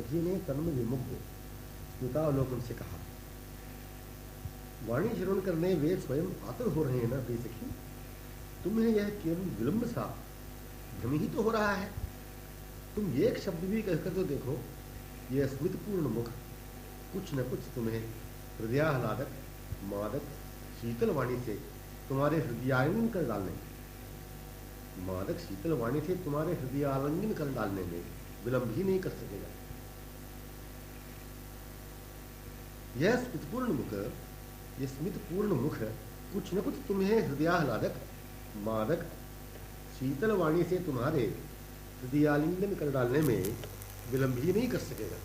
सखी ने तन्म विमुग्ध स्मितावलोकन से कहा, वाणी श्रवण करने वे स्वयं आतुर हो रहे हैं ना प्रिय सखी, तुम्हें यह केवल विलंब सा भ्रम ही तो हो रहा है। तुम एक शब्द भी कहकर तो देखो, यह स्मितपूर्ण मुख कुछ न कुछ तुम्हें हृदयाह्लादक मादक शीतल वाणी से तुम्हारे हृदयालिंगन कर डालने मादक शीतल वाणी से तुम्हारे हृदयालिंगन कर डालने में विलंब ही नहीं कर सकेगा। यह स्मितपूर्ण मुख कुछ न कुछ तुम्हें हृदयाह्लादक मादक शीतल वाणी से तुम्हारे हृदयालिंगन कर डालने में विलंब ही नहीं कर सकेगा।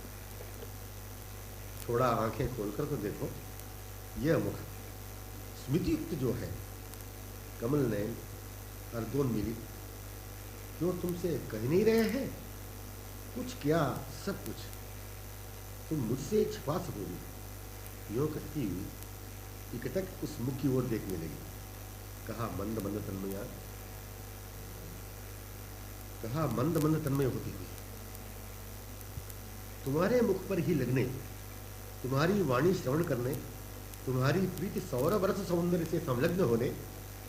थोड़ा आंखें खोलकर तो देखो, यह मुख स्मृतियुक्त जो है, कमल नयन अर्धोन्मीलित, जो तुमसे कह नहीं रहे हैं कुछ क्या सब कुछ तुम मुझसे छिपा सकोगी। यो कहती हुई इकटक उस मुख की ओर देखने लगी। कहा मंद मंद तन्मया, कहा मंद मंद तन्मय होती हुई, तुम्हारे मुख पर ही लगने, तुम्हारी वाणी श्रवण करने, तुम्हारी प्रीति सौरभ रस सौंदर्य से संलग्न होने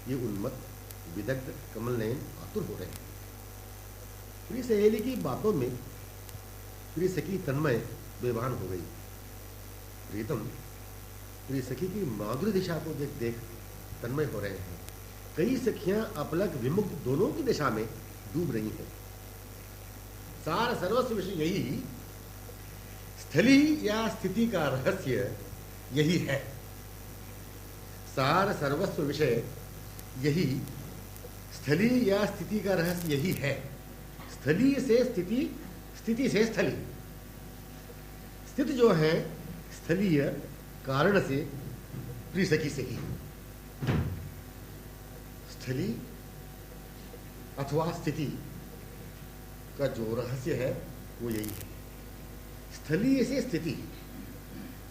ये उन्मत्त विदग्ध कमल नयन आतुर हो रहे हैं। प्रिय सहेली की बातों में प्रिय सखी तन्मय बेभान हो गई। प्रीतम प्रिय सखी की माधुरी दिशा को देख देख तन्मय हो रहे हैं। कई सखियां अपलक विमुक्त दोनों की दिशा में डूब रही हैं। सार सर्वस्व विषय यही, स्थली या स्थिति का रहस्य यही है। सार सर्वस्व विषय यही, स्थली या स्थिति का रहस्य यही है। स्थलीय से स्थिति, स्थिति से स्थली। स्थित जो है स्थलीय कारण से प्रिय सखी से ही। स्थली अथवा स्थिति का जो रहस्य है वो यही है। स्थलीय से स्थिति,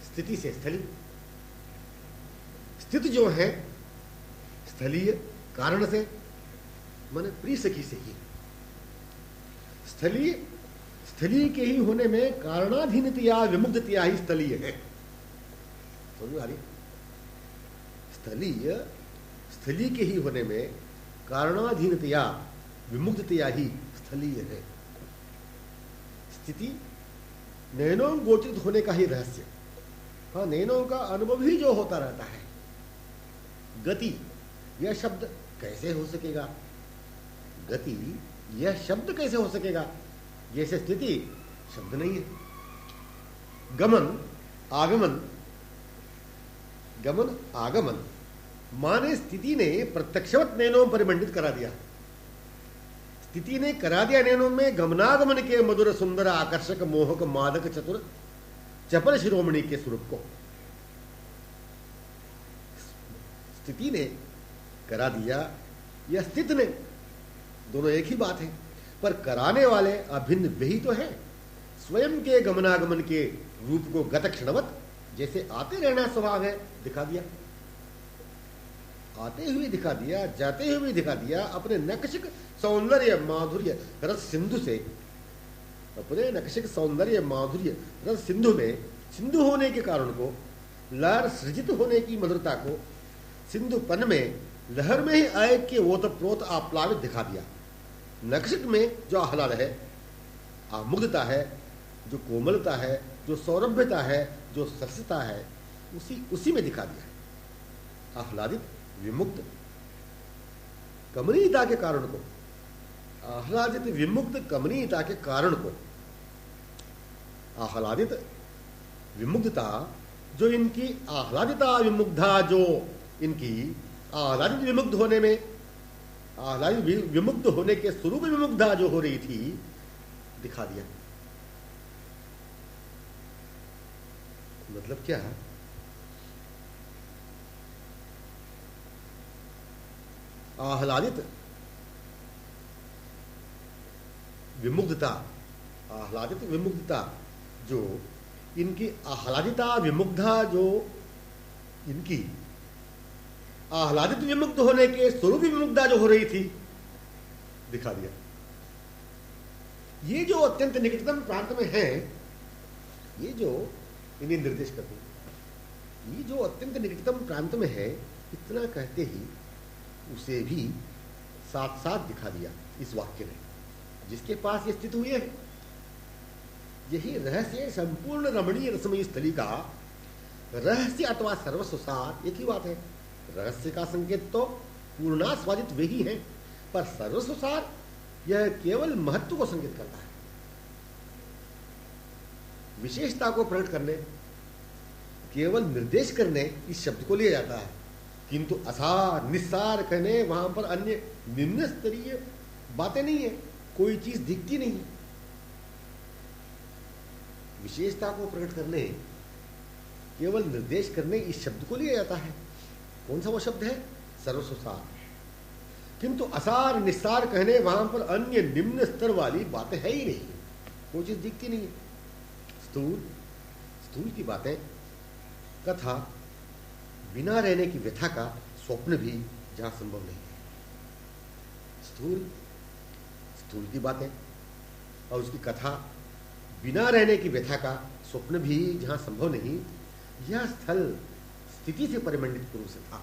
स्थिति से स्थली। स्थित जो है स्थलीय कारण से, माने प्रिय सखी से ही। स्थलीय, स्थलीय के ही होने में कारणाधीनतया विमुग्धतया ही स्थलीय है। समझ में आ रही? स्थलीय, स्थलीय के ही होने में कारणाधीनतया विमुग्धतया ही स्थलीय है। स्थिति नैनों गोचरित होने का ही रहस्य। हाँ, नैनों का अनुभव ही जो होता रहता है। गति यह शब्द कैसे हो सकेगा? गति यह शब्द कैसे हो सकेगा जैसे स्थिति शब्द नहीं है। गमन आगमन, गमन आगमन माने स्थिति ने प्रत्यक्षवत नैनों परिमंडित करा दिया। स्थिति ने करा दिया नैनों में गमनागमन के मधुर सुंदर आकर्षक मोहक मादक चतुर चपल शिरोमणि के स्वरूप को। स्थिति ने करा दिया या स्थित ने, दोनों एक ही बात है, पर कराने वाले अभिन्न वे ही तो है। स्वयं के गमनागमन के रूप को गत क्षणवत जैसे आते रहना स्वभाव है दिखा दिया। आते हुए दिखा दिया, जाते हुए भी दिखा दिया। अपने नकशिक सौंदर्य माधुर्य रस सिंधु से, अपने नकशिक सौंदर्य माधुर्य रस सिंधु में, सिंधु होने के कारण को, लहर सृजित होने की मधुरता को, सिंधुपन में लहर में ही आय के ओतप्रोत आप्लावित दिखा दिया। नकशिक में जो आह्लाद है, आमुग्धता है, जो कोमलता है, जो सौरभ्यता है, जो सरसता है, उसी में दिखा दिया। आह्लादित विमुक्त कमनीयता के कारण को, आह्लादित विमुक्त कमनीयता के कारण को, आह्लादित विमुग्धता जो इनकी आह्लादिता विमुग्धा, जो इनकी आह्लादित विमुग्ध होने में, आह्लादित विमुग्ध होने के स्वरूप विमुग्धा जो हो रही थी दिखा दिया। मतलब क्या है? आह्लादित विमुग्धता, आह्लादित विमुग्धता जो इनकी आह्लादिता विमुग्धा, जो इनकी आह्लादित विमुग्ध होने के स्वरूप विमुग्धा जो हो रही थी दिखा दिया। ये जो अत्यंत निकटतम प्रांत में है ये जो इन्हें निर्देश करते हैं, ये जो अत्यंत निकटतम प्रांत में है, इतना कहते ही उसे भी साथ साथ दिखा दिया इस वाक्य ने, जिसके पास ये स्थित हुए हैं। यही रहस्य संपूर्ण रमणीय रसमयी स्थली का रहस्य अथवा सर्वस्व सार एक ही बात है। रहस्य का संकेत तो पूर्णास्वादित वे ही है, पर सर्वस्व सार यह केवल महत्व को संकेत करता है। विशेषता को प्रकट करने, केवल निर्देश करने इस शब्द को लिया जाता है, किंतु असार निस्सार कहने वहां पर अन्य निम्न स्तरीय बातें नहीं है, कोई चीज दिखती नहीं है। विशेषता को प्रकट करने, केवल निर्देश करने इस शब्द को लिया जाता है। कौन सा वो शब्द है? सर्वस्वसार। किंतु असार निस्सार कहने वहां पर अन्य निम्न स्तर वाली बातें है ही नहीं, कोई चीज दिखती नहीं है। स्थूल की बातें, कथा, बिना रहने की व्यथा का स्वप्न भी जहां संभव नहीं है। स्थूल की बातें और उसकी कथा, बिना रहने की व्यथा का स्वप्न भी जहां संभव नहीं, यह स्थल स्थिति से परिमंडित पूर्व से था।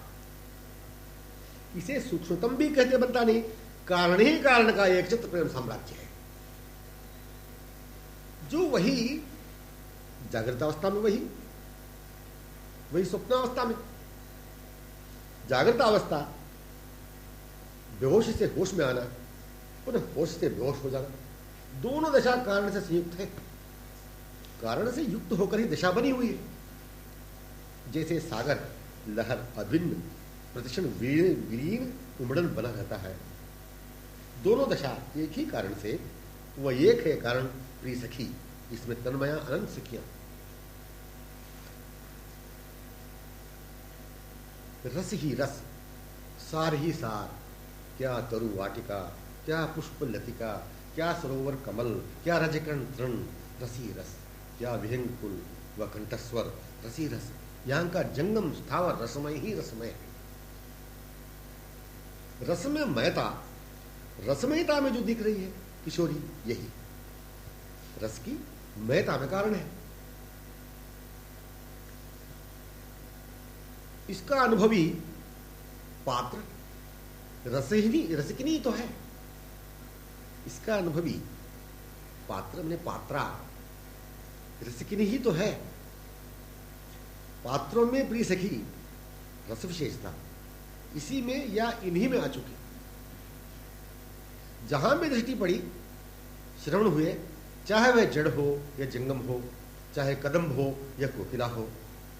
इसे सूक्ष्मतम भी कहते बनता नहीं, कारण ही कारण का एक चित्त प्रेम साम्राज्य है, जो वही जागृत अवस्था में वही स्वप्नावस्था में। जागृत अवस्था बेहोश से होश में आना, पुनः होश से बेहोश हो जाना, दोनों दशा कारण से संयुक्त है। कारण से युक्त होकर ही दशा बनी हुई है। जैसे सागर लहर अभिन्न प्रतिक्षण विलीन उमड़न बना रहता है, दोनों दशा एक ही कारण से, वह एक है कारण प्रिय सखी, इसमें तन्मया अनंत सखियां। रस ही रस, सार ही सार, क्या तरु वाटिका, क्या पुष्प लतिका, क्या सरोवर कमल, क्या रजकण तृण, रसी रस, क्या विहंग कुल व कंठस्वर, रसी रस। यहां का जंगम स्थावर रसमय ही रसमय है। रसमय मयता, रसमयता में जो दिख रही है किशोरी, यही रस की मयता में कारण है। इसका अनुभवी पात्र रसिकनी तो है। इसका अनुभवी पात्र मैंने पात्रा रसिकनी ही तो है। पात्रों में प्रिय सखी रस विशेषता इसी में या इन्हीं में आ चुकी। जहां भी दृष्टि पड़ी, श्रवण हुए, चाहे वह जड़ हो या जंगम हो, चाहे कदम्ब हो या कोकिला हो,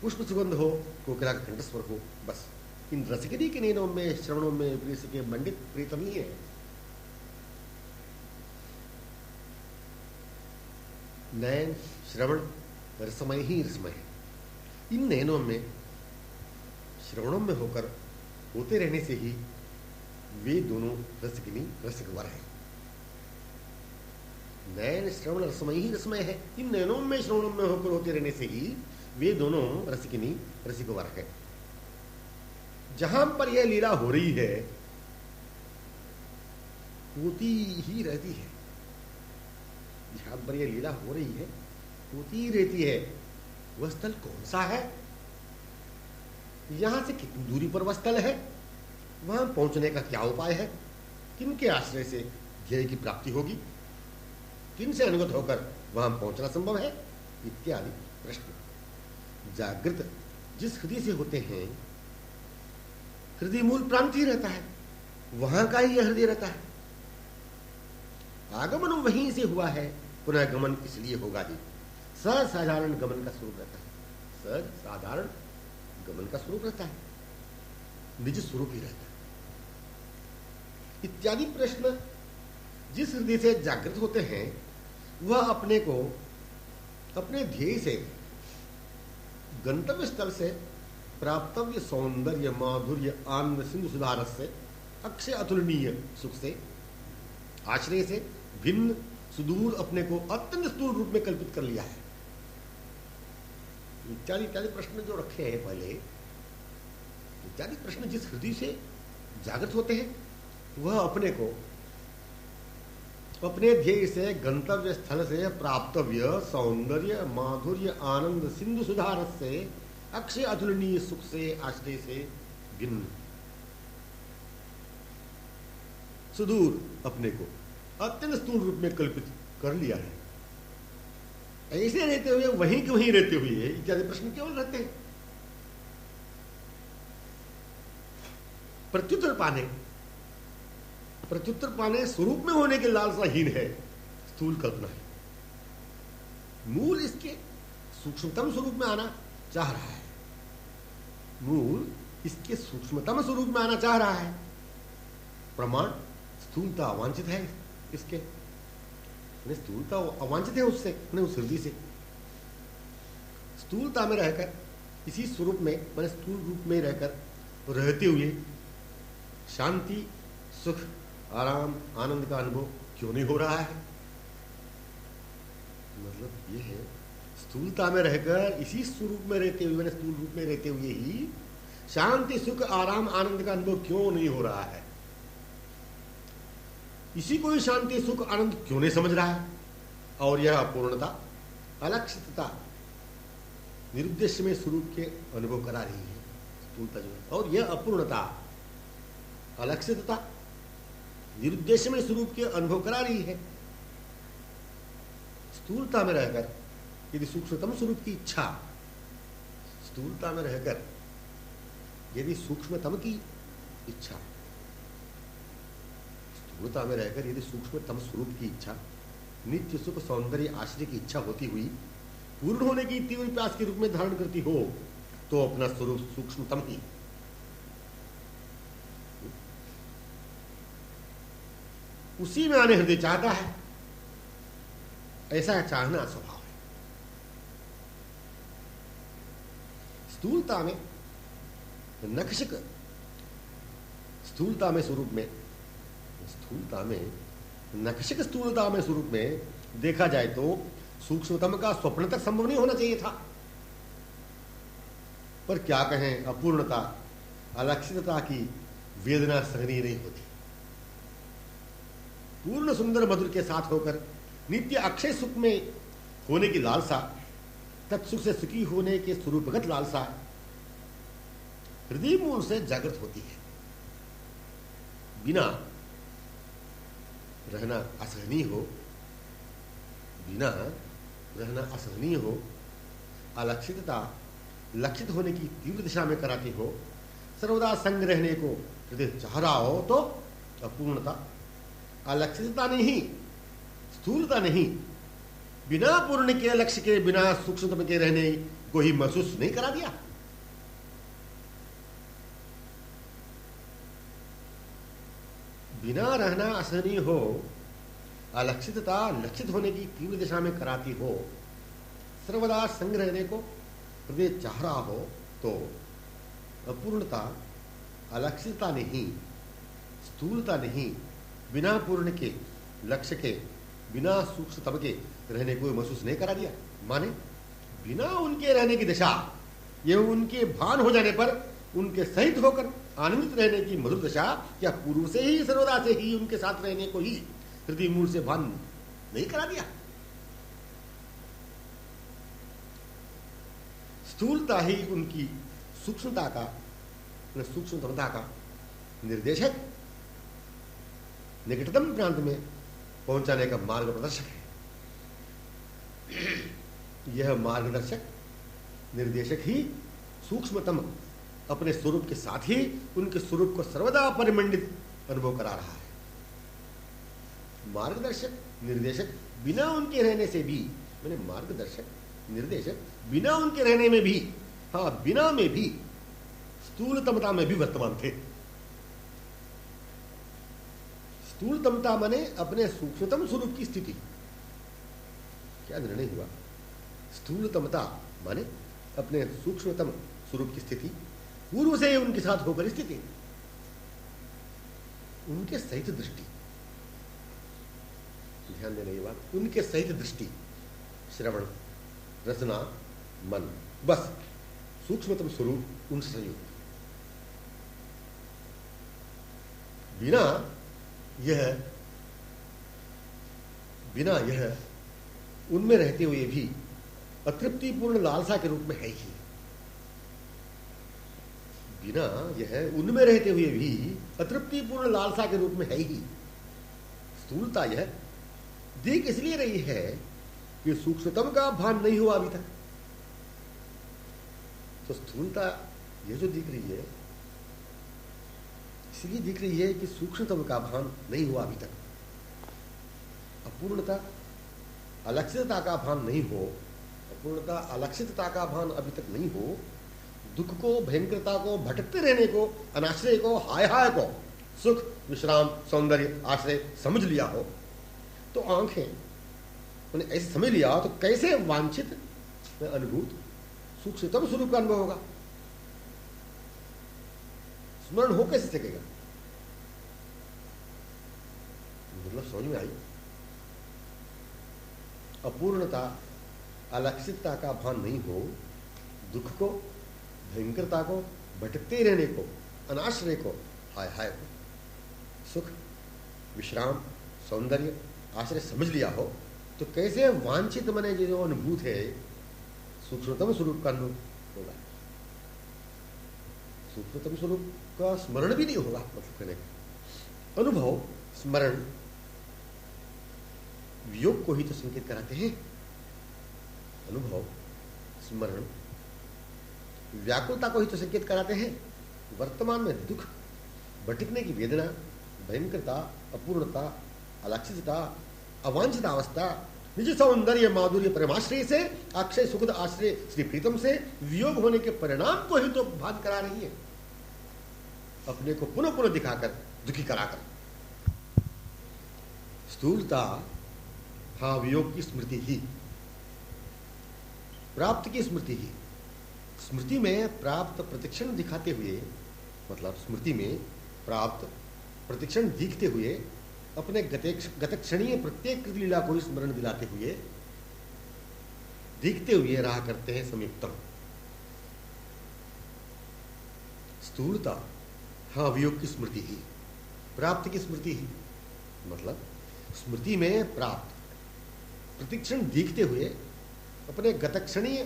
पुष्प सुगंध हो, कोकिला का कंठस्वर हो, बस इन रसिकनी के नैनों में, श्रवणों में प्रिय सखी मंडित प्रीतम ही है। नयन श्रवण रसमय ही रसमय है। इन नयनों में, श्रवणों में होकर होते रहने से ही वे दोनों रसिकनी रसिकवर है। नयन श्रवण रसमय ही रसमय है। इन नयनों में, श्रवणों में होकर होते रहने से ही वे दोनों रसिकनी रसिकवर है। जहां पर यह लीला हो रही है, होती ही रहती है। जहां पर यह लीला हो रही है, होती ही रहती है। वह स्थल कौन सा है? यहां से कितनी दूरी पर वह स्थल है? वहां पहुंचने का क्या उपाय है? किनके आश्रय से ध्येय की प्राप्ति होगी? किन से अनुगत होकर वहां पहुंचना संभव है? इत्यादि प्रश्न। जागृत जिस हृदय से होते हैं, हृदय मूल प्रांत ही रहता है, वहां का ही यह हृदय रहता है। आगमन वहीं से हुआ है, पुनः गमन इसलिए होगा ही। सहज साधारण गमन का स्वरूप रहता है। सहज साधारण गमन का स्वरूप रहता है, निज स्वरूप ही रहता है। इत्यादि प्रश्न जिस हृदय से जागृत होते हैं, वह अपने को अपने ध्येय से, गंतव्य स्थल से, प्राप्तव्य सौंदर्य माधुर्य आनंद सिंधु सुधारस से, अक्षय अतुलनीय सुख से, आश्रय से भिन्न सुदूर अपने को अत्यंत स्थूल रूप में कल्पित कर लिया है। इत्यादि इत्यादि प्रश्न जो रखे हैं पहले, इत्यादि प्रश्न जिस हृदय से जागृत होते हैं, वह अपने को अपने ध्येय से गंतव्य स्थल से प्राप्तव्य सौंदर्य माधुर्य आनंद सिंधु सुधारस से अक्षय अतुलनीय सुख से आश्रय से भिन्न सुदूर अपने को अत्यंत स्थूल रूप में कल्पित कर लिया है। ऐसे रहते हुए वहीं के वहीं रहते हुए इत्यादि प्रश्न केवल रहते हैं। प्रत्युत्तर पाने स्वरूप में होने के लालसाहीन है, स्थूल कल्पना है। मूल इसके सूक्ष्मतम स्वरूप में आना चाह रहा है, मूल इसके सूक्ष्मतम स्वरूप में आना चाह रहा है। प्रमाण स्थूलता अवांछित है इसके, स्थूलता अवांछित है उससे, उस हृदय से। स्थूलता में रहकर इसी स्वरूप में मैंने स्थूल रूप में रहकर रहते हुए शांति सुख आराम आनंद का अनुभव क्यों नहीं हो रहा है? मतलब यह है, स्थूलता में रहकर इसी स्वरूप में रहते हुए मैंने स्थूल रूप में रहते हुए ही शांति सुख आराम आनंद का अनुभव क्यों नहीं हो रहा है? इसी को ही शांति सुख आनंद क्यों नहीं समझ रहा है? और यह अपूर्णता अलक्षितता निरुद्देश्य में स्वरूप के अनुभव करा रही है स्थूलता जो है। और यह अपूर्णता अलक्षितता निरुद्देश्य में स्वरूप के अनुभव करा रही है। स्थूलता में रहकर यदि सूक्ष्मतम स्वरूप की इच्छा, स्थूलता में रहकर यदि सूक्ष्मतम की इच्छा, स्थूलता में रहकर यदि सूक्ष्मतम स्वरूप की इच्छा, नित्य सुख सौंदर्य आश्रय की इच्छा होती हुई पूर्ण होने की तीव्र प्यास के रूप में धारण करती हो, तो अपना स्वरूप सूक्ष्मतम ही, उसी में आने हृदय चाहता है। ऐसा चाहना स्वभाव है। स्थूलता में नखशिक, स्थूलता में स्वरूप में, स्थूलता में नखशिक स्थूलता में स्वरूप में देखा जाए तो सूक्ष्मतम का स्वप्न तक संभव नहीं होना चाहिए था। पर क्या कहें, अपूर्णता अलक्षितता की वेदना सहनीय नहीं होती। पूर्ण सुंदर मधुर के साथ होकर नित्य अक्षय सुख में होने की लालसा, तत्सुख से सुखी होने के स्वरूपगत लालसा हृदय मूल से जागृत होती है। बिना रहना असहनीय हो, बिना रहना असहनीय हो, अलक्षितता लक्षित होने की तीव्र दिशा में कराती हो, सर्वदा संग रहने को हृदय चाह रहा हो, तो अपूर्णता अलक्षितता नहीं, स्थूलता नहीं, बिना पूर्ण के लक्ष्य के बिना सूक्ष्मतम के रहने को ही महसूस नहीं करा दिया। बिना रहना असहनीय हो, अलक्षितता लक्षित होने की तीव्र दिशा में कराती हो, सर्वदा संग रहने को हृदय चाह रहा हो, तो अपूर्णता अलक्षितता नहीं, स्थूलता नहीं, बिना पूर्ण के लक्ष्य के बिना सूक्ष्मतम के रहने को महसूस नहीं करा दिया। माने बिना उनके रहने की दिशा, ये उनके भान हो जाने पर उनके सहित होकर आनंदित रहने की मधुर दशा, या पूर्व से ही सर्वदा से ही उनके साथ रहने को ही हृदय मूल से भान नहीं करा दिया। स्थूलता ही उनकी सूक्ष्मता का, सूक्ष्मतमता का निर्देशक, निकटतम प्रांत में पहुंचाने का मार्ग प्रदर्शक है। यह मार्गदर्शक निर्देशक ही सूक्ष्मतम अपने स्वरूप के साथ ही उनके स्वरूप को सर्वदा परिमंडित अनुभव करा रहा है। मार्गदर्शक निर्देशक बिना उनके रहने से भी, मैंने मार्गदर्शक निर्देशक बिना उनके रहने में भी, हाँ बिना में भी, स्थूलतमता में भी वर्तमान थे। स्थूलतमता माने अपने सूक्ष्मतम स्वरूप की स्थिति। क्या निर्णय हुआ? स्थूलतमता माने अपने सूक्ष्मतम स्वरूप की स्थिति, पूर्व से उनके साथ होकर स्थिति, उनके सहित दृष्टि, ध्यान देने की बात, उनके सहित दृष्टि, श्रवण रचना मन, बस सूक्ष्मतम स्वरूप उनसे संयुक्त। बिना यह बिना यह उनमें रहते हुए भी अतृप्तिपूर्ण लालसा के रूप में है ही। बिना यह उनमें रहते हुए भी अतृप्तिपूर्ण लालसा के रूप में है ही। स्थूलता यह दिख इसलिए रही है कि सूक्ष्मतम का भान नहीं हुआ अभी तक। तो स्थूलता यह जो दिख रही है इसलिए दिख रही है कि सूक्ष्मतम का भान नहीं हुआ अभी तक। अपूर्णता अलक्षितता का भान नहीं हो, अपूर्णता अलक्षितता का भान अभी तक नहीं हो, दुख को, भयंकरता को, भटकते रहने को, अनाश्रय को, हाय हाय को सुख, विश्राम, सौंदर्य, आश्रय समझ लिया हो, तो आंखें उन्हें ऐसे समझ लिया हो, तो कैसे वांछित में अनुभूत सूक्ष्मतम स्वरूप का अनुभव होगा? स्मरण हो कैसे सकेगा? मतलब समझ में आई? अपूर्णता अलक्षितता का भान नहीं हो, दुख को, भयंकरता को, भटकते रहने को, अनाश्रय को, हाय हाय को, सुख, विश्राम, सौंदर्य, आश्रय समझ लिया हो, तो कैसे वांछित मने जो अनुभूत है सूक्ष्मतम स्वरूप का अनुभव होगा? सूक्ष्मतम स्वरूप का स्मरण भी नहीं होगा। मतलब कहने का अनुभव, स्मरण वियोग को ही तो संकेत कराते हैं। अनुभव, स्मरण व्याकुलता को ही तो संकेत कराते हैं। वर्तमान में दुख, भटकने की वेदना, भयंकरता, अपूर्णता, अलक्षितता, अवांछित अवस्था, निज सौंदर्य माधुर्य परमाश्रय से, अक्षय सुखद आश्रय श्री प्रीतम से वियोग होने के परिणाम को ही तो भान करा रही है, अपने को पुनः पुनः दिखाकर, दुखी कराकर। स्थूलता हाँ वियोग की स्मृति ही, प्राप्त की स्मृति ही। स्मृति में प्राप्त प्रतिक्षण दिखाते हुए, मतलब स्मृति में प्राप्त प्रतिक्षण दिखते हुए, अपने गतक्षणीय प्रत्येक कृति लीला को ही स्मरण दिलाते हुए, दिखते हुए रहा करते हैं संयुक्तम। स्थूलता हाँ वियोग की स्मृति ही, प्राप्त की स्मृति ही। मतलब स्मृति में प्राप्त प्रतिक्षण दिखते हुए, अपने गतक्षणीय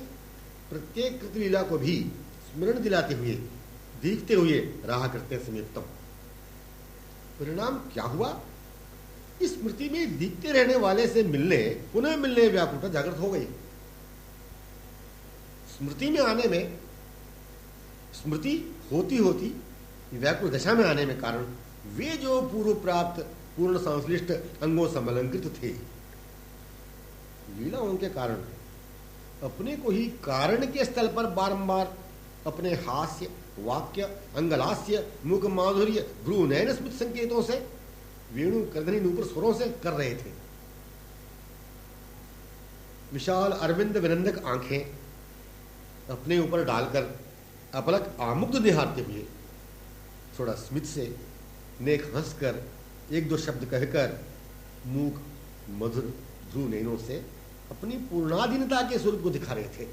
प्रत्येक कृति लीला को भी स्मरण दिलाते हुए, दिखते हुए रहा करते हैं संयुक्तम। परिणाम क्या हुआ? इस स्मृति में दिखते रहने वाले से मिलने, पुनः मिलने व्याकुलता जागृत हो गई। स्मृति में आने में, स्मृति होती होती व्याकुल दशा में आने में कारण वे जो पूर्व प्राप्त पूर्ण संश्लिष्ट अंगों समलंकृत थे, लीलाओं के कारण अपने को ही कारण के स्थल पर बारंबार अपने हास्य, वाक्य, अंगलास्य, मुख माधुर्य, भ्रू नयन स्मित संकेतों से, वेणु कर्दनी नूपुर स्वरों से कर रहे थे। विशाल अरविंद विनंदक आंखें अपने ऊपर डालकर अपलक आमुग्ध निहारते हुए, थोड़ा स्मित से, नेक हंसकर, एक दो शब्द कहकर, मूक मधुर भ्रू नयनों से अपनी पूर्णाधीनता के स्वरूप को दिखा रहे थे।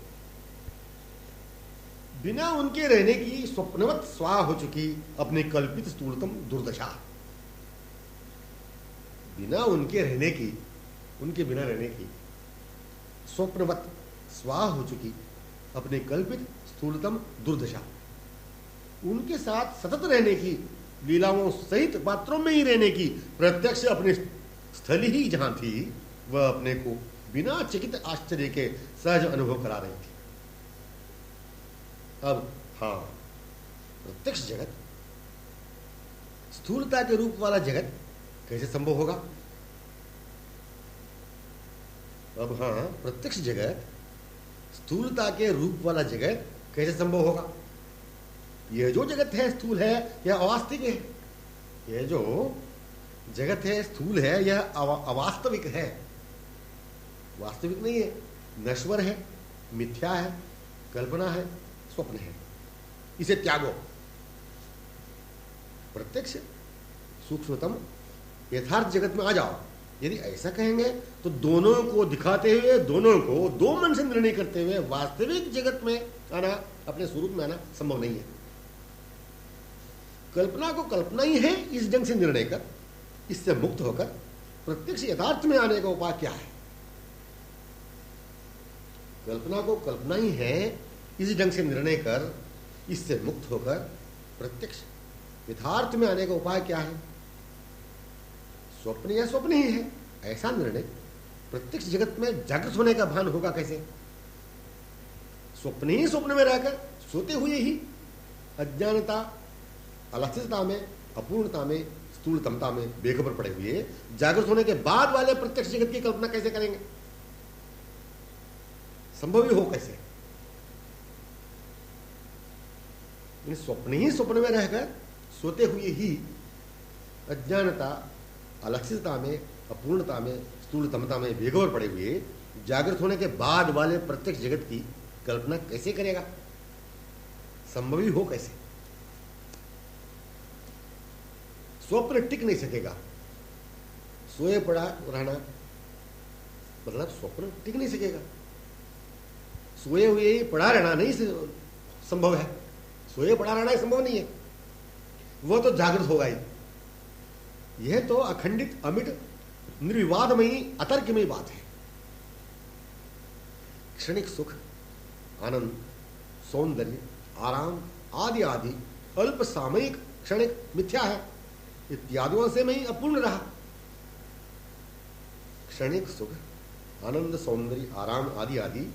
बिना उनके रहने की स्वप्नवत स्वाह हो चुकी अपनी कल्पित स्थूलतम दुर्दशा, बिना उनके रहने की, उनके बिना रहने की स्वप्नवत स्वाह हो चुकी अपने कल्पित स्थूलतम दुर्दशा, उनके साथ सतत रहने की, लीलाओं सहित पात्रों में ही रहने की प्रत्यक्ष अपनी स्थली ही जहां थी, वह अपने को बिना चकित आश्चर्य के सहज अनुभव करा रही थी। अब हाँ, प्रत्यक्ष जगत, स्थूलता के रूप वाला जगत कैसे संभव होगा? अब हाँ, प्रत्यक्ष जगत, स्थूलता के रूप वाला जगत कैसे संभव होगा? यह जो जगत है स्थूल है, यह अवास्तविक है। यह जो जगत है स्थूल है, यह अवास्तविक है, वास्तविक नहीं है, नश्वर है, मिथ्या है, कल्पना है, स्वप्न है। इसे त्यागो। प्रत्यक्ष सूक्ष्मतम यथार्थ जगत में आ जाओ। यदि ऐसा कहेंगे तो दोनों को दिखाते हुए, दोनों को दो मन से निर्णय करते हुए वास्तविक जगत में आना, अपने स्वरूप में आना संभव नहीं है। कल्पना को कल्पना ही है इस ढंग से निर्णय कर, इससे मुक्त होकर प्रत्यक्ष यथार्थ में आने का उपाय क्या है? कल्पना को कल्पना ही है, इस ढंग से निर्णय कर, इससे मुक्त होकर प्रत्यक्ष यथार्थ में आने का उपाय क्या है? स्वप्न या स्वप्न ही है, ऐसा निर्णय प्रत्यक्ष जगत में जागृत होने का भान होगा कैसे? स्वप्न ही स्वप्न में रहकर सोते हुए ही अज्ञानता, अलक्षितता में, अपूर्णता में, स्थूलतमता में बेखबर पड़े हुए जागृत होने के बाद वाले प्रत्यक्ष जगत की कल्पना कैसे करेंगे? संभव ही हो कैसे? स्वप्न ही स्वप्न में रहकर सोते हुए ही अज्ञानता, अलक्षितता में, अपूर्णता में, स्थूलतमता में बेखबर पड़े हुए जागृत होने के बाद वाले प्रत्यक्ष जगत की कल्पना कैसे करेगा? संभव ही हो कैसे? स्वप्न टिक नहीं सकेगा। सोए पड़ा रहना मतलब स्वप्न टिक नहीं सकेगा। सोए हुए ही पड़ा रहना नहीं संभव है, सोए पड़ा रहना संभव नहीं है, वो तो जागृत होगा ही। यह तो अखंडित, अमिट, निर्विवादमयी, अतर्कमयी बात है। क्षणिक सुख, आनंद, सौंदर्य, आराम आदि आदि अल्प सामयिक क्षणिक मिथ्या है, इत्यादियों से मैं अपूर्ण रहा। क्षणिक सुख, आनंद, सौंदर्य, आराम आदि आदि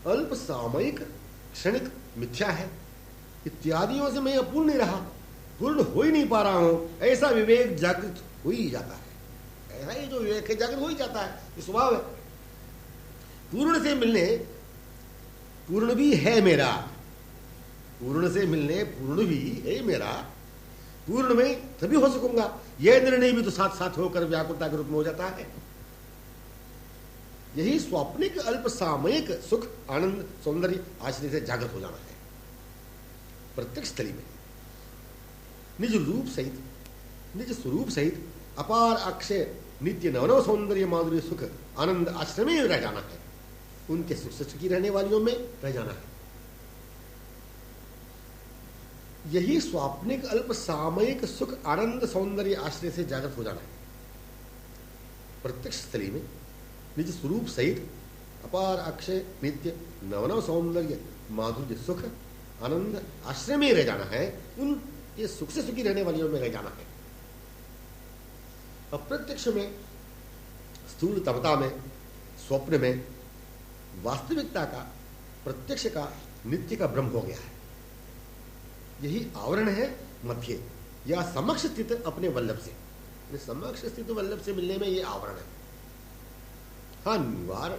अल्प सामयिक क्षणिक मिथ्या है, इत्यादियों से मैं अपूर्ण नहीं रहा, पूर्ण हो ही नहीं पा रहा हूं। ऐसा विवेक जागृत हो ही जाता है। ऐसा ही जो विवेक है जागृत हो ही जाता है, ये स्वभाव है। पूर्ण से मिलने, पूर्ण भी है मेरा, पूर्ण से मिलने पूर्ण भी है मेरा, पूर्ण में तभी हो सकूंगा। यह निर्णय भी तो साथ साथ होकर व्याकुलता के रूप में हो जाता है। यही स्वाप्निक अल्प सामयिक सुख, आनंद, सौंदर्य आश्रय से जागृत हो जाना है। प्रत्यक्ष स्थली में निज रूप सहित, निज स्वरूप सहित अपार अक्षय नित्य नवनव सौंदर्य, माधुर्य, सुख, आनंद आश्रय में रह जाना है। उनके सुख से सुखी रहने वालियों में रह जाना है। यही स्वाप्निक अल्प सामयिक सुख, आनंद, सौंदर्य आश्रय से जागृत हो जाना है। प्रत्यक्ष स्थली में निज स्वरूप सहित अपार अक्षय नित्य नवनव सौंदर्य, माधुर्य, सुख, आनंद आश्रय में रह जाना है। उन ये सुख से सुखी रहने वालियों में रह जाना है। अप्रत्यक्ष में, स्थूल तमता में, स्वप्न में वास्तविकता का, प्रत्यक्ष का, नित्य का ब्रह्म हो गया है। यही आवरण है मध्य, या समक्ष स्थित अपने वल्लभ से। समक्ष स्थित वल्लभ से मिलने में यह आवरण है। हाँ, निवारण,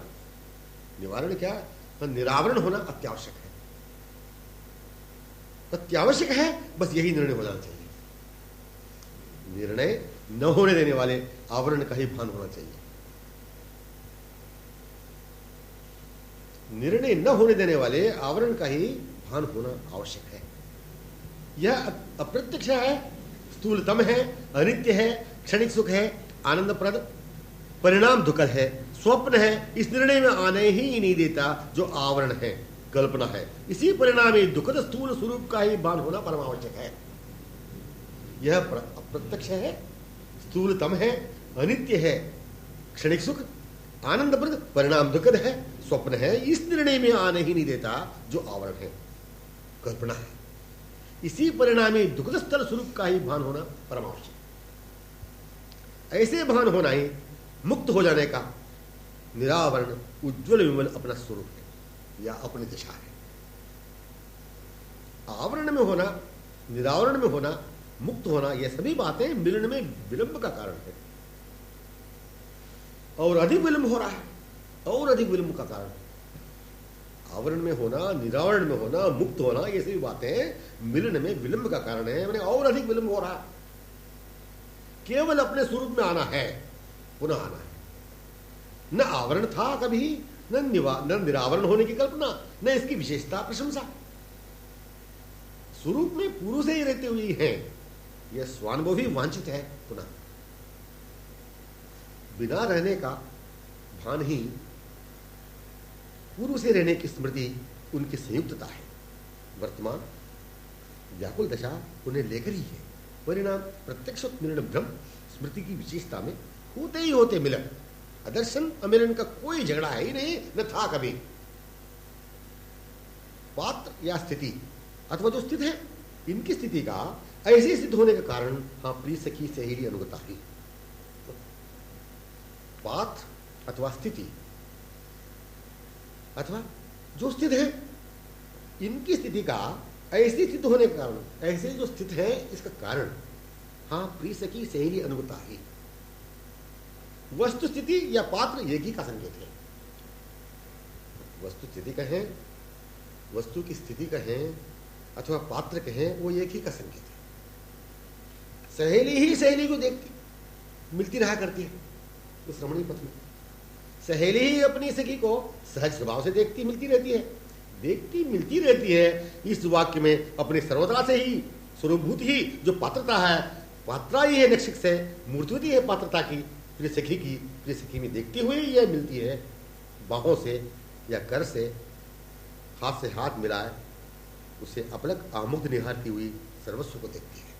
निवारण क्या? तो निरावरण होना अत्यावश्यक है। अत्यावश्यक है, बस यही निर्णय हो जाना चाहिए। निर्णय न होने देने वाले आवरण का ही भान होना चाहिए। निर्णय न होने देने वाले आवरण का ही भान होना आवश्यक है। यह अप्रत्यक्ष है, स्थूलतम है, अनित्य है, क्षणिक सुख है, आनंदप्रद, परिणाम दुखद है, स्वप्न है। इस निर्णय में आने ही नहीं देता जो आवरण है, कल्पना है। इसी परिणामी दुखद स्थूल स्वरूप का ही भान होना परम आवश्यक है। यह अप्रत्यक्ष है, स्थूलतम है, अनित्य है, क्षणिक सुख, आनंदप्रद, परिणाम दुखद है, स्वप्न है। इस निर्णय में आने ही नहीं देता जो आवरण है, कल्पना है। इसी परिणामी दुखद स्थल स्वरूप का ही भान होना परम आवश्यक। ऐसे भान होना ही मुक्त हो जाने का निरावरण, उज्ज्वल विमल अपना स्वरूप है या अपनी दिशा है। आवरण में होना, निरावरण में होना, मुक्त होना, यह सभी बातें मिलन में विलंब का कारण है। और अधिक विलंब हो रहा है, और अधिक विलंब का कारण। आवरण में होना, निरावरण में होना, मुक्त होना, ये सभी बातें मिलन में विलंब का कारण है। मैंने और अधिक विलंब हो रहा है। केवल अपने स्वरूप में आना है, पुनः आना है। न आवरण था कभी, न निरावरण होने की कल्पना, न इसकी विशेषता प्रशंसा। स्वरूप में पूर्व से ही रहते हुए हैं। यह स्वानुभवी वांछित है। पुनः बिना रहने का भान ही पूर्व से रहने की स्मृति, उनकी संयुक्तता है। वर्तमान व्याकुल दशा उन्हें लेकर ही है। परिणाम प्रत्यक्ष निर्णय ब्रह्म स्मृति की विशेषता में होते ही होते मिलन, अदर्शन अमिलन का कोई झगड़ा है ही नहीं, न था कभी। पात्र या स्थिति अथवा जो स्थित है, इनकी स्थिति का ऐसे सिद्ध होने के कारण हाँ प्रिय सखी सहेली अनुगता ही। पात्र अथवा स्थिति अथवा जो स्थित है, इनकी स्थिति का ऐसे सिद्ध होने के कारण, ऐसे जो स्थित है इसका कारण हाँ प्रिय सखी सहेली अनुगता ही। वस्तु स्थिति या पात्र एक ही का संकेत है। वस्तु स्थिति कहें, वस्तु की स्थिति कहें अथवा पात्र कहें, वो एक ही का संकेत है। सहेली ही सहेली को देखती मिलती रहा करती है उस रमणीय पथ में। सहेली ही अपनी सखी को सहज स्वभाव से देखती मिलती रहती है। देखती मिलती रहती है, इस वाक्य में अपने सर्वदा से ही स्वरूपभूत ही जो पात्रता है, पात्रा ही है नक्षिक से, मूर्तिवती है पात्रता की, प्रिय सखी की, प्रिय सखी में देखती हुई यह मिलती है, बाहों से या कर से, हाथ से हाथ मिलाए उसे अपलक आमुग्ध निहारती हुई सर्वस्व को देखती है।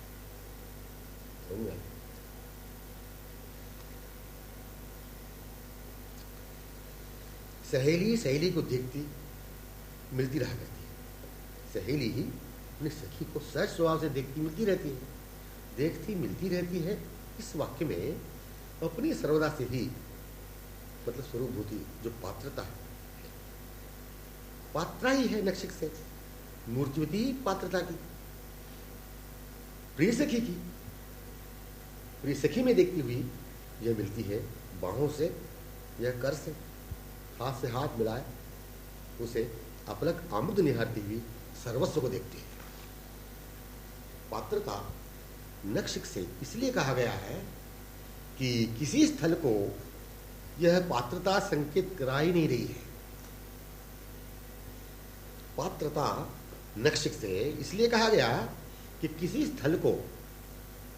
सहेली सहेली को देखती मिलती रहा करती है। सहेली ही अपनी सखी को सहज स्वभाव से देखती मिलती रहती है, देखती मिलती रहती है। इस वाक्य में अपनी सर्वदा से ही मतलब स्वरूपभूति जो पात्रता है, पात्रा ही है नक्षिक से, मूर्तिवती पात्रता की, प्रिय सखी की, प्रिय सखी में देखती हुई यह मिलती है, बाहों से या कर से, हाथ से हाथ मिलाए उसे अपलक आमुद निहारती हुई सर्वस्व को देखती है। पात्रता नक्षिक से इसलिए कहा गया है कि किसी स्थल को यह पात्रता संकेत करा ही नहीं रही है। पात्रता नक्षिक से इसलिए कहा गया कि किसी स्थल को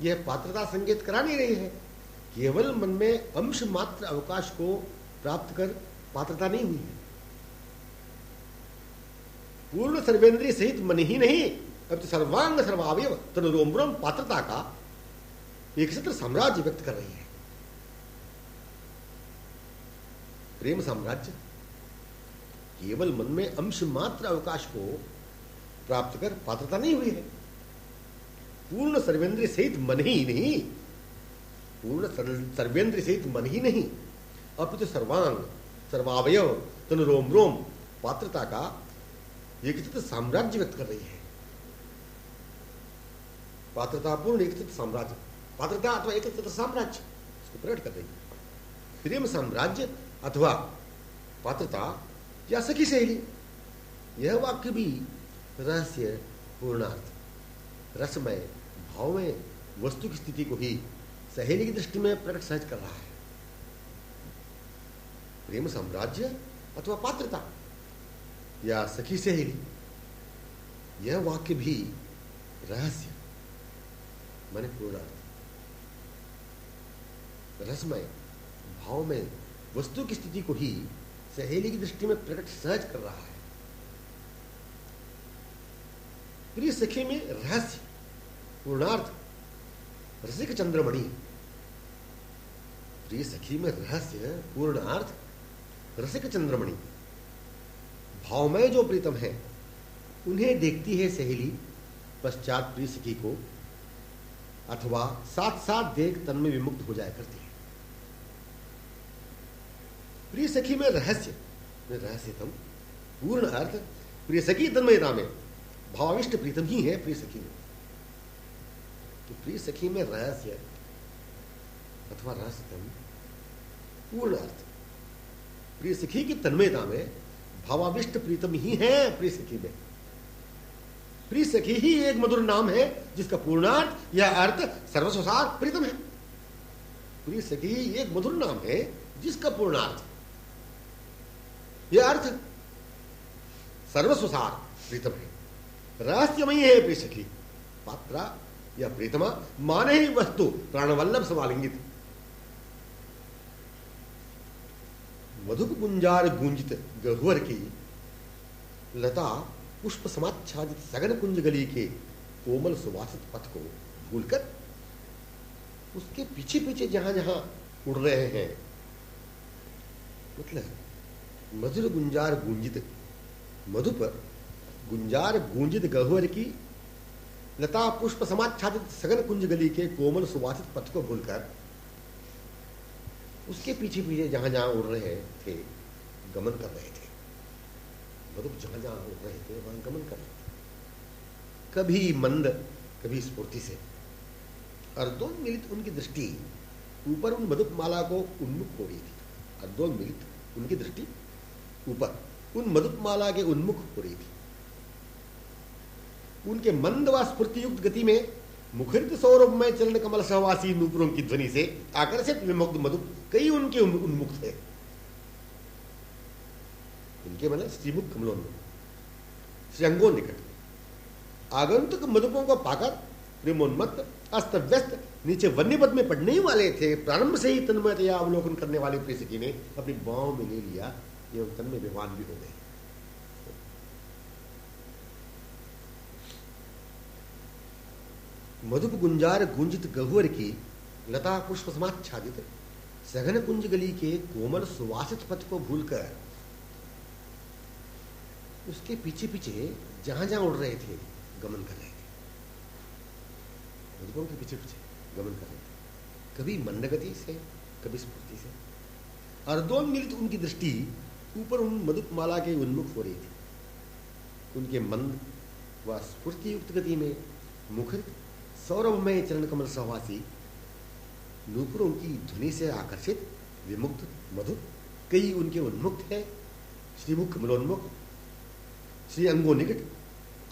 यह पात्रता संकेत करा नहीं रही है, केवल मन में अंश मात्र अवकाश को प्राप्त कर पात्रता नहीं हुई है। पूर्ण सर्वेंद्रिय सहित मन ही नहीं, अब तो सर्वांग सर्वावयव तनुरोम पात्रता का एक सत्र साम्राज्य व्यक्त कर रही है। प्रेम साम्राज्य केवल मन में अंश मात्र अवकाश को प्राप्त कर पात्रता नहीं हुई है। पूर्ण सर्वेंद्रिय सहित मन ही नहीं, पूर्ण सर्वेंद्रिय सहित मन ही नहीं, अपितु सर्वांग सर्वावयव तनुरोम पात्रता का एक साम्राज्य व्यक्त कर रही है। पात्रता पूर्ण एक साम्राज्य, पात्रता अथवा एक साम्राज्य इसको प्रकट कर रही है। प्रेम साम्राज्य अथवा पात्रता या सखी सहेली, यह वाक्य भी रहस्य पूर्णार्थ, रसमय, भावमय वस्तु की स्थिति को ही सहेली की दृष्टि में प्रकट सहज कर रहा है। प्रेम साम्राज्य अथवा पात्रता या सखी सहेली, यह वाक्य भी रहस्य माने पूर्णार्थ, रसमय, भावमय वस्तु की स्थिति को ही सहेली की दृष्टि में प्रकट सहज कर रहा है। प्रिय सखी में रहस्य पूर्णार्थ, रसिक चंद्रमणि, प्रिय सखी में रहस्य पूर्णार्थ, रसिक चंद्रमणि, भावमय जो प्रीतम है उन्हें देखती है सहेली, पश्चात प्रिय सखी को अथवा साथ साथ देख तन में विमुक्त हो जाया करती है। प्रिय सखी में रहस्यतम पूर्ण अर्थ, प्रिय सखी तन्मयता में भावाविष्ट प्रीतम ही है प्रिय सखी में। तो प्रिय सखी में रहस्य अथवा रहस्यतम पूर्ण अर्थ, प्रिय सखी की तन्मयता में भावाविष्ट प्रीतम ही है प्रिय सखी में। प्रिय सखी ही एक मधुर नाम है जिसका पूर्णार्थ या अर्थ सर्वस्वसार प्रीतम है। प्रिय सखी एक मधुर नाम है जिसका पूर्णार्थ यह अर्थ सर्वस्वसार प्रीतम है, रहस्यमयी है प्रिय सखी। पात्रा या प्रीतमा माने ही वस्तु प्राणवल्लभ समालिंगित, मधुप गुंजार गुंजित गहुवर की लता पुष्प समाच्छादित सघन कुंज गली के कोमल सुवासित पथ को भूलकर उसके पीछे पीछे जहां जहां उड़ रहे हैं। मतलब मधुर गुंजार गूंजित मधुप गुंजार गूंजित गहुवर की लता पुष्प समाच्छादित सघन कुंज गली के कोमल सुवासित पथ को भूलकर उसके पीछे पीछे जहां जहां उड़ रहे थे गमन कर रहे थे। मधुप जहां जहां उड़ रहे थे वहां गमन कर रहे थे, कभी मंद कभी स्फूर्ति से। अर्धोन्मिलित उनकी दृष्टि ऊपर उन मधुप माला को उन्मुख हो रही थी। अर्धोन्मिलित उनकी दृष्टि ऊपर उन मधुप माला के उन्मुख हो रही थी। उनके मंद व स्फूर्ति युक्त गति में मुखरित सौरभमय चरण कमल सहवासी नूपुरों की ध्वनि से आकर्षित विमुग्ध मधुप कई उनके उन्मुख थे। उनके मतलब श्रीमुख कमलोन्मुख श्रीअंगों निकट आगंतुक मधुपों को पाकर प्रेमोन्मत्त अस्त व्यस्त नीचे वन्यपद में पड़ने ही वाले थे। प्रारंभ से ही तन्मयतया अवलोकन करने वाली प्रेषकी ने अपनी बाहों में ले लिया एवं तन में विवान भी हो गए। मधुप गुंजार गुंजित गहुवर की लता पुष्प समाच्छादित सघन कुंज गली के कोमल सुवासित पथ को भूलकर उसके पीछे पीछे जहां जहां उड़ रहे थे गमन कर रहे थे। मधुपों के पीछे पीछे गमन कर रहे थे, कभी मंद गति से कभी स्फूर्ति से। अर्धोन्मिलित उनकी दृष्टि ऊपर उन मधुप माला के उन्मुख हो रही थी। उनके मंद व स्फूर्ति युक्त गति में मुखरित सौरभमय चरण कमल सहवासी नूपुरों की ध्वनि से आकर्षित विमुक्त मधुर कई उनके उन्मुख थे। श्रीमुख कमलोन्मुख श्री अंगों निकट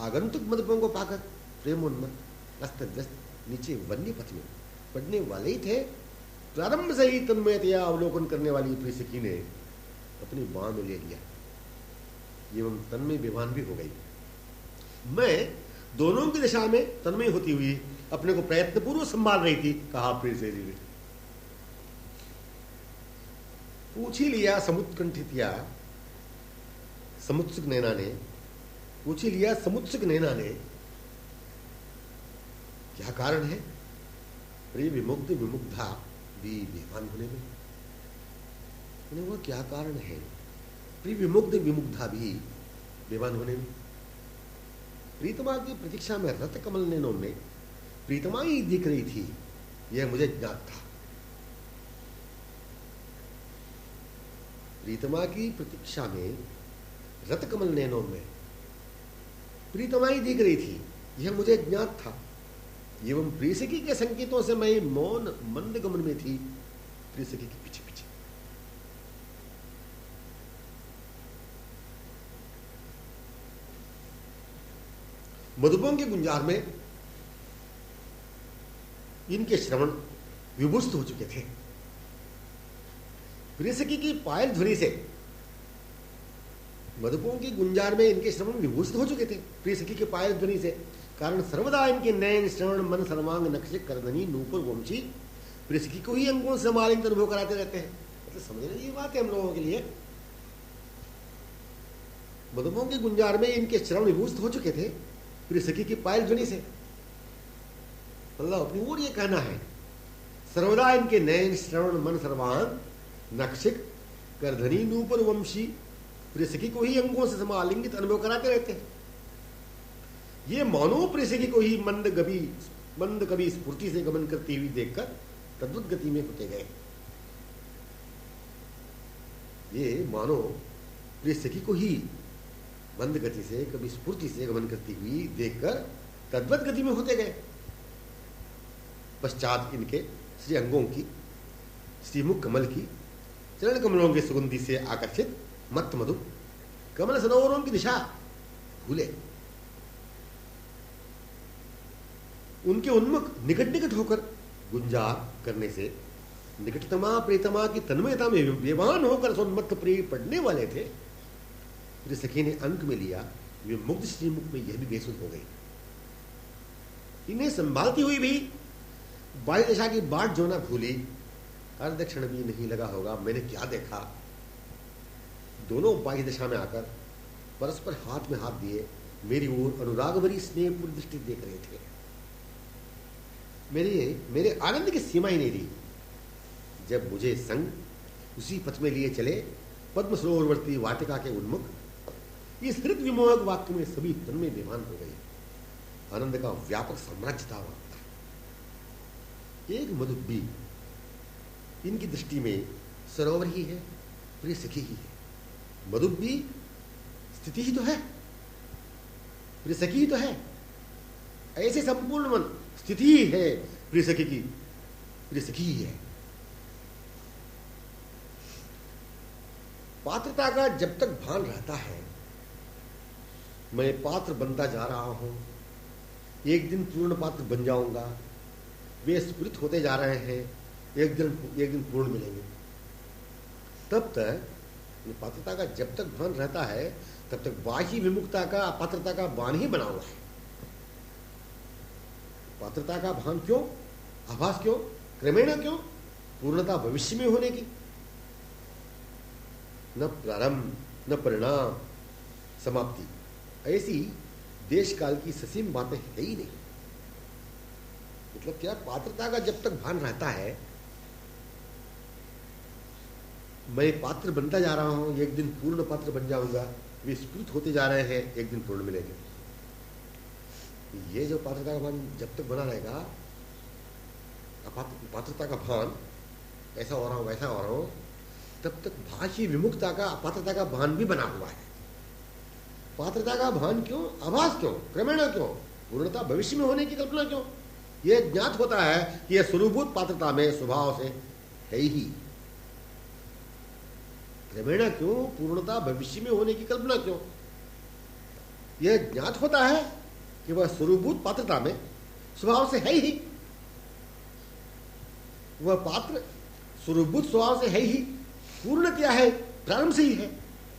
आगंतुक मधुपों को पाकर प्रेमोन्मत्त अस्त व्यस्त नीचे वन्य पथ में पड़ने वाले ही थे। प्रारंभ से ही तन्मयतया अवलोकन करने वाली प्रेषकी ने अपनी बाह में ले लिया एवं तन में विवान भी हो गई। मैं दोनों की दिशा में तन्मय होती हुई अपने को प्रयत्नपूर्वक संभाल रही थी। कहा प्रेषी ने, पूछ ही लिया समुत्कंठितिया समुत्सुक नैना ने, पूछ ही लिया समुत्सुक नैना ने, क्या कारण है प्रिय विमुग्ध विमुग्धा भी बेभान होने में? वो क्या कारण है प्रिय विमुग्ध विमुग्धा भी बेभान होने में? प्रीतमा की प्रतीक्षा में रत कमल नैनों में प्रीतमा ही दिख रही थी, यह मुझे ज्ञात था। प्रीतमा की प्रतीक्षा में रत कमल नैनों में प्रीतमा ही दिख रही थी, यह मुझे ज्ञात था। एवं प्रेषकी के संकेतों से मैं मौन मंद गमन में थी, प्रेषकी के पीछे पीछे। मधुपों के गुंजार में इनके श्रवण विभूषित हो चुके थे। प्रेषकी की पायल ध्वनि से मधुपों की गुंजार में इनके श्रवण विभूषित हो चुके थे। प्रेषकी के पायल ध्वनि से कारण सर्वदा इनके नयन श्रवण मन सर्वांग नक्श करधनी नूपुर वंशी प्रेषकी को ही अंगों से मालिक अनुभव कराते रहते हैं। मतलब समझने ये बात है हम लोगों के लिए। मधुपों के गुंजार में इनके श्रवण विभूषित हो चुके थे प्रेषकी की पायल ध्वनि से। मतलब अपनी ओर ये कहना है, सर्वदा इनके नयन श्रवण मन सर्वांग नक्षिक करधनी नूपुर वंशी प्रेषकी को ही अंगों से समालिंगित अनुभव कराते रहते हैं। ये मानो प्रेषकी को ही मंद कभी स्फूर्ति से गमन करती हुई देखकर तद्भुत गति में होते गए। ये मानो प्रेषकी को ही मंद गति से कभी स्फूर्ति से गमन करती हुई देखकर तद्भुत गति में होते गए। पश्चात इनके श्री अंगों की श्रीमुख कमल की चरण कमलों के सुगंधि से आकर्षित मत मधु कमल सरोवरों की दिशा भूले। उनके उन्मुख निकट निकट होकर गुंजार करने से निकटतमा प्रीतमा की तन्मयता में बेवान होकर सोन्मत्त प्रिय पड़ने वाले थे। फिर सखी ने अंक में लिया, वे मुग्ध श्रीमुख में यह भी बेसुध हो गई। इन्हें संभालती हुई भी बाह्य दिशा की बाट जो ना भूली। अर्धक्षण भी नहीं लगा होगा मैंने क्या देखा। दोनों बाह्य दिशा में आकर परस्पर हाथ में हाथ दिए मेरी ओर अनुराग भरी स्नेहपूर्ण दृष्टि देख रहे थे। मेरे आनंद की सीमा ही नहीं रही। जब मुझे संग उसी पथ में लिए चले पद्म सरोवरवर्ती वाटिका के उन्मुख। इस हृदय विमोहक वाक्य में सभी तन में बेमान हो गए। आनंद का व्यापक साम्राज्य था वहां। एक मधुबी, इनकी दृष्टि में सरोवर ही है, प्रिय सखी ही है। मधुबी स्थिति ही तो है, प्रिय सखी ही तो है। ऐसे संपूर्ण मन स्थिति ही है प्रिय सखी की, प्रिय सखी ही है। पात्रता का जब तक भान रहता है, मैं पात्र बनता जा रहा हूं, एक दिन पूर्ण पात्र बन जाऊंगा, वे स्फुरित होते जा रहे हैं, एक दिन पूर्ण मिलेंगे। तब तक पात्रता का जब तक भान रहता है, तब तक बाह्य विमुक्ता का अपात्रता का भान ही बना हुआ है। पात्रता का भान क्यों, आभास क्यों, क्रमेण क्यों? पूर्णता भविष्य में होने की। न प्रारंभ न परिणाम समाप्ति, ऐसी देश काल की ससीम बातें है ही नहीं। मतलब क्या, पात्रता का जब तक भान रहता है, मैं पात्र बनता जा रहा हूं, एक दिन पूर्ण पात्र बन जाऊंगा, वे स्फुरित होते जा रहे हैं, एक दिन पूर्ण मिलेंगे। ये जो पात्रता का भान जब तक बना रहेगा, पात्रता का भान ऐसा हो रहा हूं वैसा हो रहा हूं, तब तक भाष्य विमुक्ता का अपात्रता का भान भी बना हुआ है। पात्रता का भान क्यों, आभास क्यों, क्रमेण क्यों, पूर्णता भविष्य में होने की कल्पना क्यों? यह ज्ञात होता है कि यह स्वरूपभूत पात्रता में स्वभाव से है ही। क्रमेण क्यों, पूर्णता भविष्य में होने की कल्पना क्यों? यह ज्ञात होता है कि वह स्वरूपभूत पात्रता में स्वभाव से है ही। वह पात्र स्वरूपभूत स्वभाव से है ही। पूर्ण क्या है, प्रारंभ से ही है।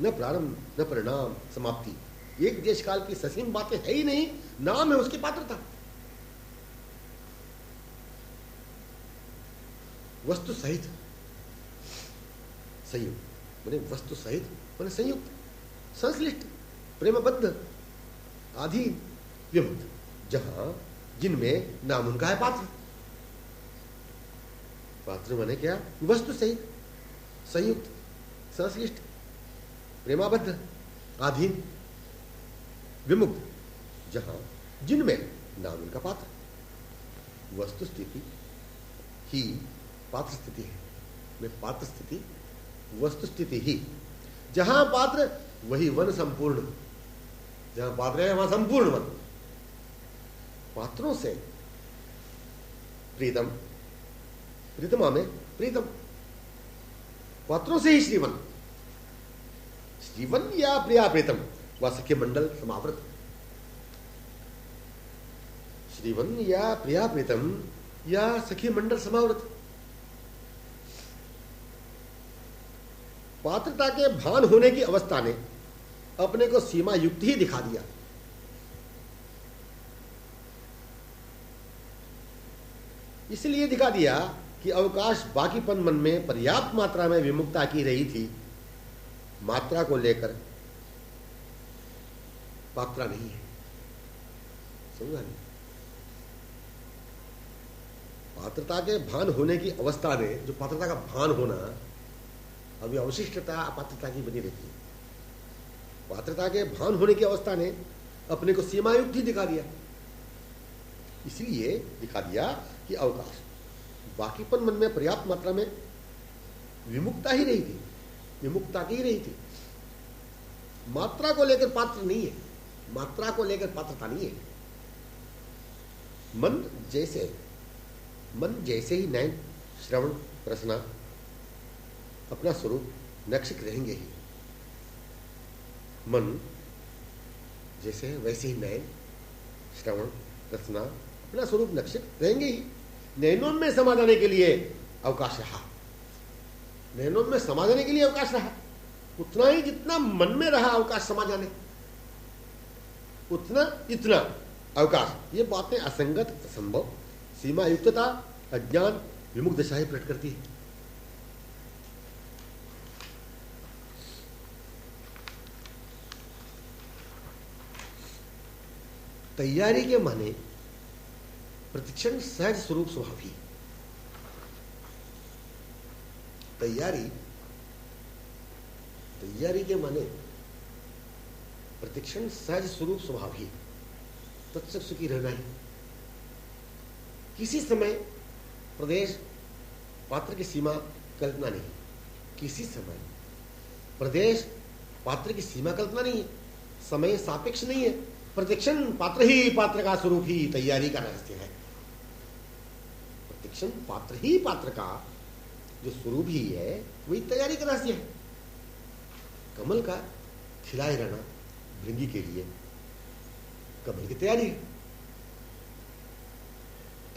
न प्रारंभ न परिणाम समाप्ति, एक देश काल की ससीम बातें है ही नहीं, नाम है उसकी पात्रता। वस्तु सहित संयुक्त, मैंने वस्तु सहित मैंने संयुक्त, संश्लिष्ट, प्रेमबद्ध, आधीन, विमुक्त, जहां जिनमें नाम उनका है पात्र। पात्र माने क्या, वस्तु सहित, संयुक्त, संश्लिष्ट, प्रेमाबद्ध, आधीन, विमुक्त, जहां जिनमें नाम उनका पात्र। वस्तु स्थिति ही पात्र स्थिति है। में पात्र स्थिति, वस्तु स्थिति ही। जहां पात्र वही वन संपूर्ण, जहां पात्र है वहां संपूर्ण वन। पात्रों से प्रीतम, प्रीतमा में प्रीतम, पात्रों से ही श्रीवन, श्रीवन या प्रिया प्रीतम व सख्य मंडल समावृत। श्रीवन या प्रिया प्रीतम या सखी मंडल समावृत। पात्रता के भान होने की अवस्था ने अपने को सीमा युक्त ही दिखा दिया। इसलिए दिखा दिया कि अवकाश बाकीपन मन में पर्याप्त मात्रा में विमुक्ता की रही थी। मात्रा को लेकर पात्रा नहीं है, समझा नहीं? पात्रता के भान होने की अवस्था में जो पात्रता का भान होना, अभी अवशिष्टता अपात्रता की बनी रहती है। पात्रता के भान होने की अवस्था ने अपने को सीमायुक्त ही दिखा दिया। इसलिए दिखा दिया कि अवकाश बाकीपन मन में पर्याप्त मात्रा में विमुक्ता ही रही थी, विमुक्ता की ही रही थी। मात्रा को लेकर पात्र नहीं है, मात्रा को लेकर पात्रता नहीं है। मन जैसे ही नयन, श्रवण, रसना अपना स्वरूप नक्षिक रहेंगे ही। मन जैसे है वैसे ही नयन, श्रवण, रसना अपना स्वरूप नक्षिक रहेंगे ही। नयनों में समा जाने के लिए अवकाश रहा, नयनों में समा जाने के लिए अवकाश रहा, उतना ही जितना मन में रहा अवकाश समा जाने, उतना इतना अवकाश। ये बातें असंगत, असंभव, सीमा युक्तता, अज्ञान, विमुक्त दशा ही प्रकट करती है। तैयारी के माने प्रतिक्षण सहज स्वरूप स्वभाव ही। तैयारी के माने प्रतिक्षण सहज स्वरूप स्वभाव ही तत्सक सुखी रहना ही। किसी समय प्रदेश पात्र की सीमा कल्पना नहीं, किसी समय प्रदेश पात्र की सीमा कल्पना नहीं है, समय सापेक्ष नहीं है। प्रतिक्षण पात्र ही पात्र का स्वरूप ही तैयारी का रहस्य है। प्रतिक्षण पात्र ही पात्र का जो स्वरूप ही है वही तैयारी का रहस्य है। कमल का खिलाए रहना भृंगी के लिए कमल की तैयारी है।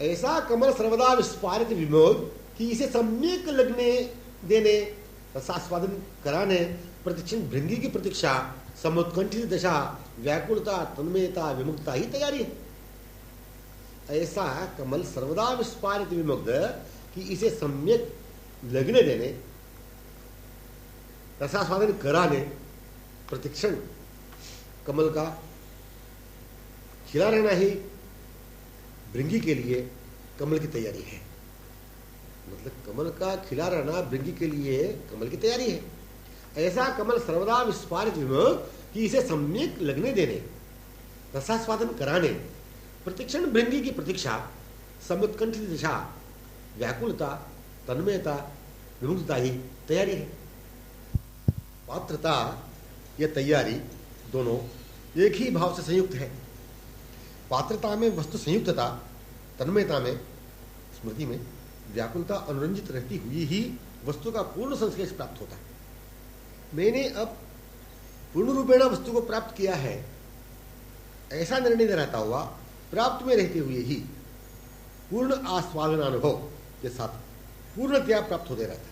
ऐसा कमल सर्वदा विस्फारित विमोद कि इसे सम्यक लगने देने, रसास्वादन कराने प्रतिक्षण भृंगी की प्रतीक्षा, समुत्कंठित दशा, व्याकुलता, तन्मयता, विमुक्ता ही तैयारी है। ऐसा कमल सर्वदा विस्फारित विमुग्ध कि इसे सम्यक लगने देने, रसास्वादन कराने प्रतिक्षण कमल का खिला रहना ही भृंगी के लिए कमल की तैयारी है। मतलब कमल का खिला रहना भृंगी के लिए कमल की तैयारी है। ऐसा कमल सर्वदा विस्फारित विमुग्ध कि इसे सम्यक लगने देने, रसास्वादन कराने प्रतिक्षण भृंगी की प्रतीक्षा, समुत्कंठित दिशा, व्याकुलता, तन्मयता, विमुक्तता ही तैयारी है। पात्रता या तैयारी दोनों एक ही भाव से संयुक्त है। पात्रता में वस्तु संयुक्तता, तन्मयता में, स्मृति में व्याकुलता अनुरंजित रहती हुई ही वस्तु का पूर्ण संश्लेष प्राप्त होता है। मैंने अब पूर्ण रूपेण वस्तु को प्राप्त किया है, ऐसा निर्णय रहता हुआ प्राप्त में रहते हुए ही पूर्ण आस्वादनानुभव के साथ पूर्णतया प्राप्त होते रहता है।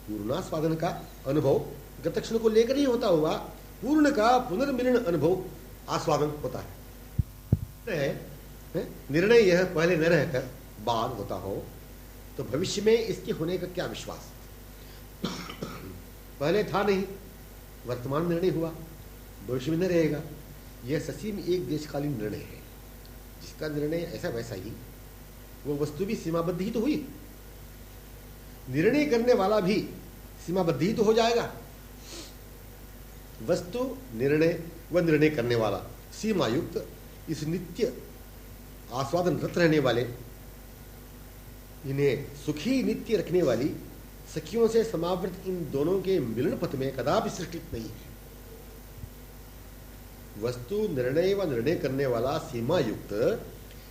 पूर्णास्वादन का अनुभव गतक्षण को लेकर ही होता हुआ पूर्ण का पुनर्मिलन अनुभव आस्वादन होता है। निर्णय यह पहले न रहकर बाद होता हो तो भविष्य में इसके होने का क्या विश्वास। पहले था नहीं, वर्तमान निर्णय हुआ, भविष्य में न रहेगा। यह ससीम एक देशकालीन निर्णय है, जिसका निर्णय ऐसा वैसा ही, वो वस्तु भी सीमाबद्ध ही तो हुई, निर्णय करने वाला भी सीमाबद्ध ही तो हो जाएगा। वस्तु, निर्णय व निर्णय करने वाला सीमायुक्त इस नित्य आस्वादन रत रहने वाले, इन्हें सुखी नित्य रखने वाली सखियों से समावृत इन दोनों के मिलन पथ में कदापि सृष्टित नहीं है। वस्तु, निर्णय व निर्णय करने वाला सीमा युक्त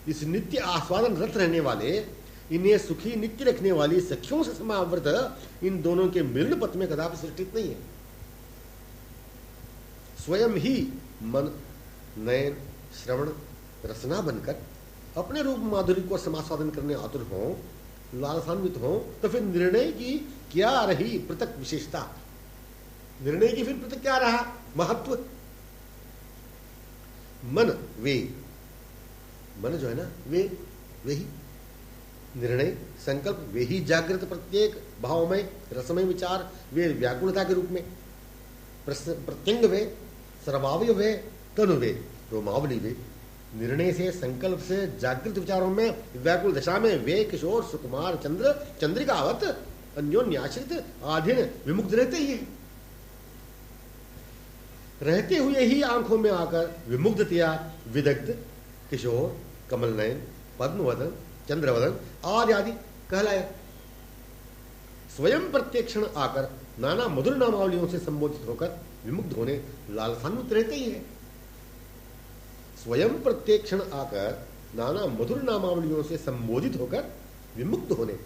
इस नित्य आस्वादन रत रहने वाले, इन्हें सुखी नित्य रखने वाली सखियों से समावृत इन दोनों के मिलन पथ में कदापि सृष्टित नहीं है। स्वयं ही मन, नयन, श्रवण, रसना बनकर अपने रूप माधुर्य को समास्वादन करने आतुर हों, लालसान्वित हों, तो फिर निर्णय की क्या रही पृथक विशेषता। निर्णय की फिर पृथक क्या रहा महत्व। मन वे, मन जो है ना वे ही निर्णय संकल्प, वे ही जागृत प्रत्येक भावमय रसमय विचार, वे व्याकुलता के रूप में, प्रत्यंग वे, सर्वावय वे, तनु वे, रोमावली वे। निर्णय से, संकल्प से, जागृत विचारों में, व्याकुल दशा में वे किशोर, सुकुमार, चंद्र, चंद्रिकावत अन्योन्याश्रित आधीन विमुक्त रहते ही हैं। रहते हुए ही आंखों में आकर विमुग्धतया विदग्ध किशोर, कमल नयन, पद्मवदन, चंद्रवदन आदि आदि कहलाया। स्वयं प्रत्यक्षण आकर नाना मधुर नामावलियों से संबोधित होकर विमुग्ध होने लालसान्वित रहते ही है। स्वयं प्रत्यक्षण आकर नाना मधुर नामावलियों से संबोधित होकर विमुक्त होने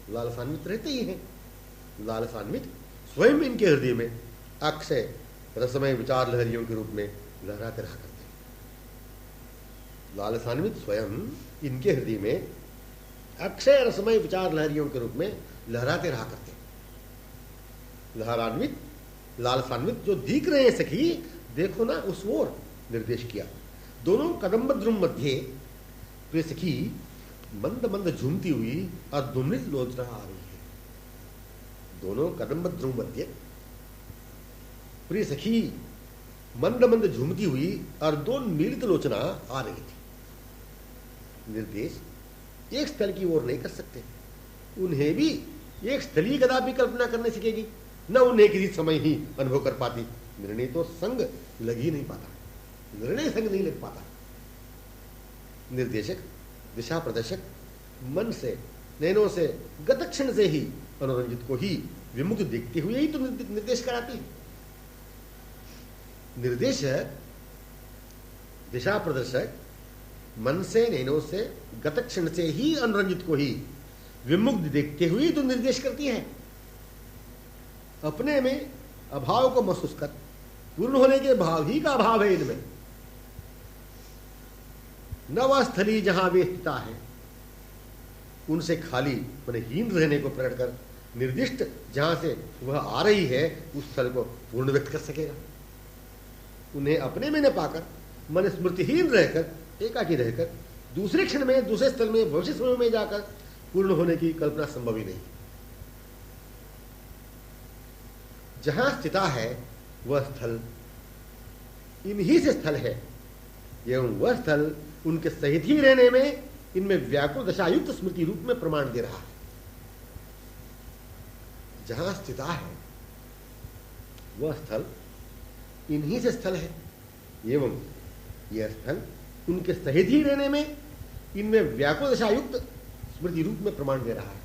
लालसान्वित रहते ही हैं। लालसान्वित स्वयं इनके हृदय में अक्षय रसमय विचार लहरियों के रूप में लहराते रहा करते हैं। लालसान्वित स्वयं इनके हृदय में अक्षय रसमय विचार लहरियों के रूप में लहराते रहा करते हैं। लहरान्वित, लालसान्वित जो दिख रहे हैं सखी, देखो ना उस ओर निर्देश किया। दोनों कदम्ब द्रुम मध्य प्रिय सखी मंद मंद झूमती हुई और दुमृत लोचना आ रही है। दोनों कदम्ब द्रुम मध्य प्रिय सखी मंद मंद झूमती हुई और दो मीलित लोचना आ रही थी। निर्देश एक स्थल की ओर नहीं कर सकते, उन्हें भी एक स्थलीय कदापि कल्पना करने सीखेगी, न उन्हें किसी समय ही अनुभव कर पाती। निर्णय तो संग लग ही नहीं पाता, निर्णय संग नहीं लग पाता। निर्देशक, दिशा प्रदर्शक मन से, नैनों से, गत क्षण से ही अनुरंजित को ही विमुक्त देखते हुए ही तो निर्देश कराती। निर्देशक, दिशा प्रदर्शक मन से, नैनों से, गत क्षण से ही अनुरंजित को ही विमुक्त देखते हुए तो निर्देश करती है। अपने में अभाव को महसूस कर, पूर्ण होने के भाव ही का अभाव है इनमें। नव स्थली जहां वे स्थिता है, उनसे खाली माने हीन रहने को प्रकट कर निर्दिष्ट जहां से वह आ रही है उस स्थल को पूर्ण व्यक्त कर सकेगा। उन्हें अपने में न पाकर मन स्मृतिहीन रहकर, एकाकी रहकर दूसरे क्षण में, दूसरे स्थल में, भविष्य समय में जाकर पूर्ण होने की कल्पना संभव ही नहीं। जहां स्थिता है वह स्थल इन्हीं से स्थल है, एवं वह स्थल उनके सहित ही रहने में इनमें व्याकुल दशायुक्त स्मृति रूप में प्रमाण दे रहा है। जहां स्थिता है वह स्थल इन्हीं से स्थल है, एवं यह स्थल उनके सहित ही रहने में इनमें व्याकुल दशायुक्त स्मृति रूप में प्रमाण दे रहा है।